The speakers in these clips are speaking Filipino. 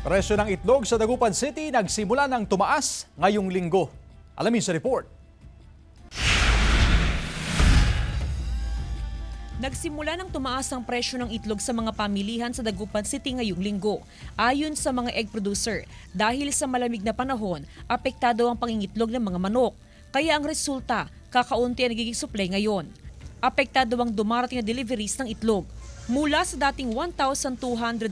Presyo ng itlog sa Dagupan City nagsimula ng tumaas ngayong linggo. Alamin sa report. Nagsimula ng tumaas ang presyo ng itlog sa mga pamilihan sa Dagupan City ngayong linggo. Ayon sa mga egg producer, dahil sa malamig na panahon, apektado ang pangingitlog ng mga manok. Kaya ang resulta, kakaunti ang nagiging supply ngayon. Apektado ang dumarating na deliveries ng itlog. Mula sa dating 1,200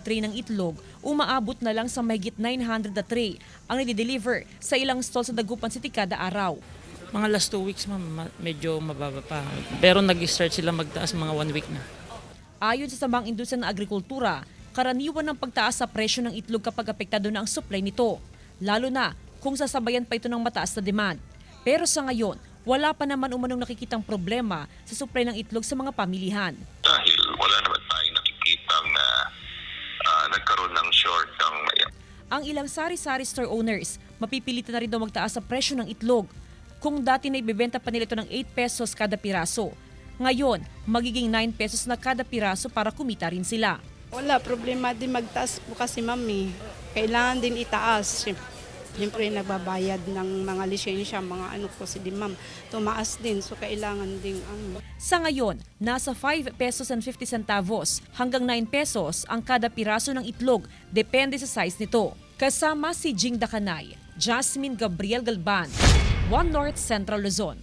tray ng itlog, umaabot na lang sa mahigit 900 na tray ang nade-deliver sa ilang stall sa Dagupan City kada araw. Mga last 2 weeks, ma'am, medyo mababa pa. Pero nag-start sila magtaas mga 1 week na. Ayon sa Sambang Industriya ng Agrikultura, karaniwan ng pagtaas sa presyo ng itlog kapag apektado na ang supply nito, lalo na kung sasabayan pa ito ng mataas na demand. Pero sa ngayon, wala pa naman umanong nakikitang problema sa supply ng itlog sa mga pamilihan. Dahil wala naman tayong nakikitang nagkaroon ng short ng Ang ilang sari-sari store owners, mapipilitan na rin daw magtaas sa presyo ng itlog. Kung dati na ibebenta pa nila ito ng 8 pesos kada piraso, ngayon magiging 9 pesos na kada piraso para kumita rin sila. Wala, problema din magtaas po kasi mami. Kailangan din itaas. Siyempre nagbabayad ng mga lisensya, mga ano po si ma'am. Tumaas din, so kailangan din Sa ngayon, nasa 5 pesos and 50 centavos hanggang 9 pesos ang kada piraso ng itlog, depende sa size nito. Kasama si Jing Dakanay, Jasmine Gabriel Galban, One North Central Luzon.